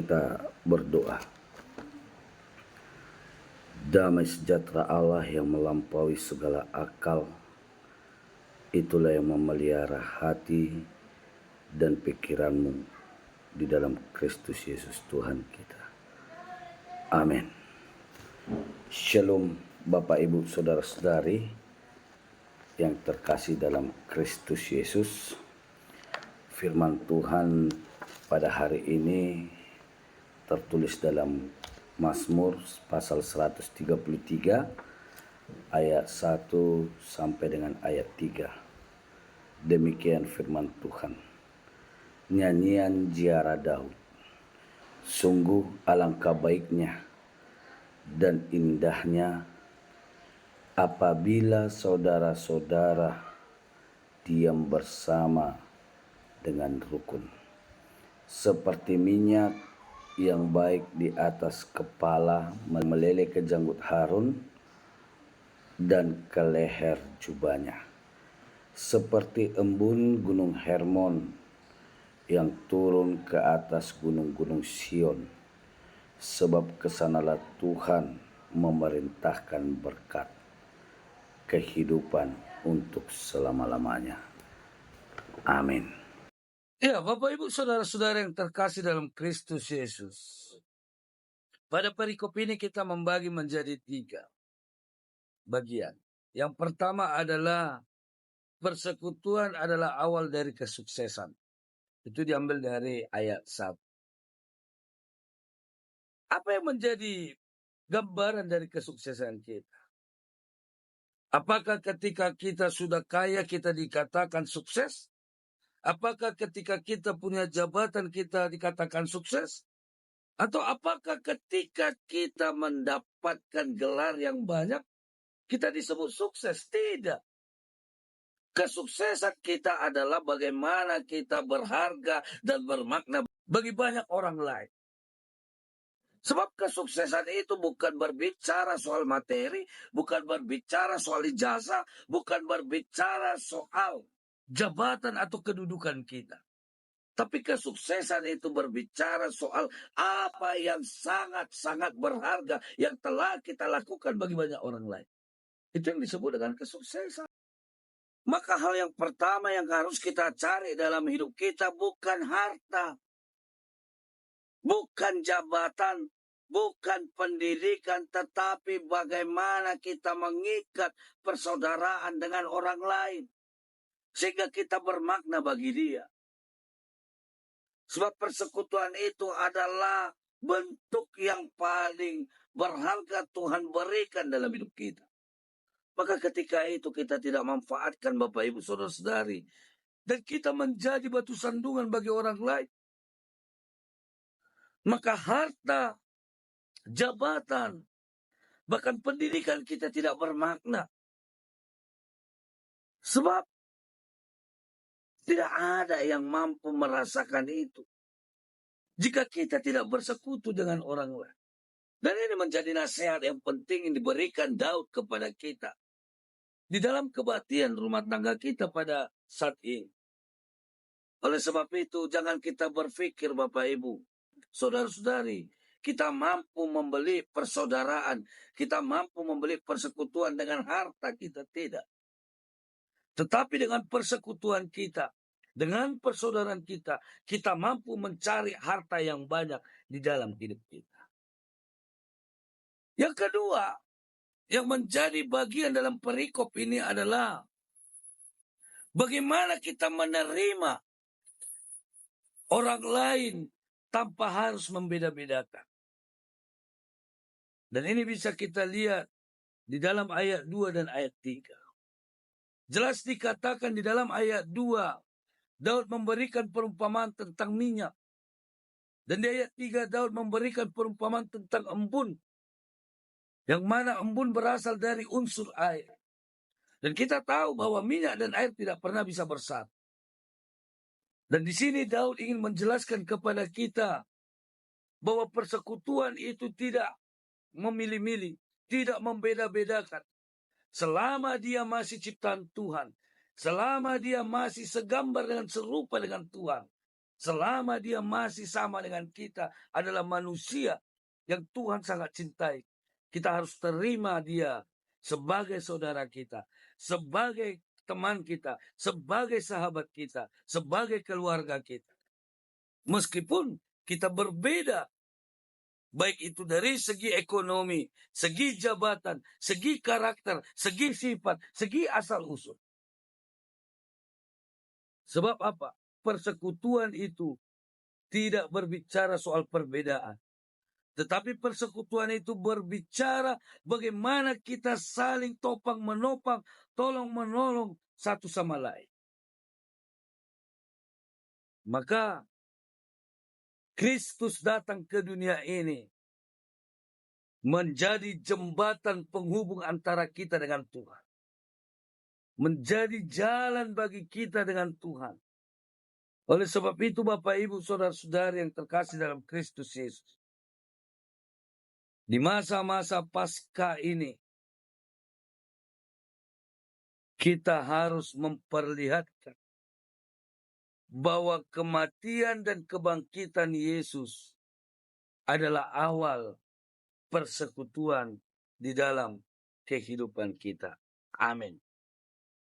kita berdoa. Damai sejahtera Allah yang melampaui segala akal, itulah yang memelihara hati dan pikiranmu di dalam Kristus Yesus Tuhan kita. Amin. Shalom Bapak Ibu Saudara-saudari yang terkasih dalam Kristus Yesus. Firman Tuhan pada hari ini tertulis dalam Mazmur pasal 133 ayat 1 sampai dengan ayat 3. Demikian firman Tuhan. Nyanyian ziarah Daud. Sungguh alangkah baiknya dan indahnya apabila saudara-saudara diam bersama dengan rukun, seperti minyak yang baik di atas kepala meleleh ke janggut Harun dan ke leher jubahnya, seperti embun gunung Hermon yang turun ke atas gunung-gunung Sion, sebab kesanalah Tuhan memerintahkan berkat kehidupan untuk selama-lamanya. Amin. Ya, Bapak Ibu Saudara-saudara yang terkasih dalam Kristus Yesus. Pada perikop ini kita membagi menjadi 3 bagian. Yang pertama adalah persekutuan adalah awal dari kesuksesan. Itu diambil dari ayat 1. Apa yang menjadi gambaran dari kesuksesan kita? Apakah ketika kita sudah kaya kita dikatakan sukses? Apakah ketika kita punya jabatan kita dikatakan sukses? Atau apakah ketika kita mendapatkan gelar yang banyak kita disebut sukses? Tidak. Kesuksesan kita adalah bagaimana kita berharga dan bermakna bagi banyak orang lain. Sebab kesuksesan itu bukan berbicara soal materi, bukan berbicara soal ijazah, bukan berbicara soal jabatan atau kedudukan kita. Tapi kesuksesan itu berbicara soal apa yang sangat-sangat berharga yang telah kita lakukan bagi banyak orang lain. Itu yang disebut dengan kesuksesan. Maka hal yang pertama yang harus kita cari dalam hidup kita bukan harta, bukan jabatan, bukan pendidikan, tetapi bagaimana kita mengikat persaudaraan dengan orang lain. Sehingga kita bermakna bagi dia. Sebab persekutuan itu adalah bentuk yang paling berharga Tuhan berikan dalam hidup kita. Maka ketika itu kita tidak manfaatkan Bapak Ibu Saudara-saudari. Dan kita menjadi batu sandungan bagi orang lain. Maka harta, jabatan, bahkan pendidikan kita tidak bermakna. Sebab tidak ada yang mampu merasakan itu jika kita tidak bersekutu dengan orang lain. Dan ini menjadi nasihat yang penting yang diberikan Daud kepada kita di dalam kebaktian rumah tangga kita pada saat ini. Oleh sebab itu, jangan kita berpikir Bapak Ibu, saudara-saudari, kita mampu membeli persaudaraan, kita mampu membeli persekutuan dengan harta kita, tidak. Tetapi dengan persekutuan kita, dengan persaudaraan kita, kita mampu mencari harta yang banyak di dalam hidup kita. Yang kedua, yang menjadi bagian dalam perikop ini adalah bagaimana kita menerima orang lain tanpa harus membeda-bedakan. Dan ini bisa kita lihat di dalam ayat 2 dan ayat 3. Jelas dikatakan di dalam ayat 2, Daud memberikan perumpamaan tentang minyak. Dan di ayat 3 Daud memberikan perumpamaan tentang embun. Yang mana embun berasal dari unsur air. Dan kita tahu bahwa minyak dan air tidak pernah bisa bersatu. Dan di sini Daud ingin menjelaskan kepada kita bahwa persekutuan itu tidak memilih-milih, tidak membeda-bedakan. Selama dia masih ciptaan Tuhan, selama dia masih segambar dengan serupa dengan Tuhan, selama dia masih sama dengan kita, adalah manusia yang Tuhan sangat cintai. Kita harus terima dia sebagai saudara kita, sebagai teman kita, sebagai sahabat kita, sebagai keluarga kita. Meskipun kita berbeda, baik itu dari segi ekonomi, segi jabatan, segi karakter, segi sifat, segi asal-usul. Sebab apa? Persekutuan itu tidak berbicara soal perbedaan. Tetapi persekutuan itu berbicara bagaimana kita saling topang-menopang, tolong-menolong satu sama lain. Maka Kristus datang ke dunia ini menjadi jembatan penghubung antara kita dengan Tuhan. Menjadi jalan bagi kita dengan Tuhan. Oleh sebab itu Bapak Ibu Saudara-saudari yang terkasih dalam Kristus Yesus, di masa-masa Paskah ini kita harus memperlihatkan bahwa kematian dan kebangkitan Yesus adalah awal persekutuan di dalam kehidupan kita. Amin.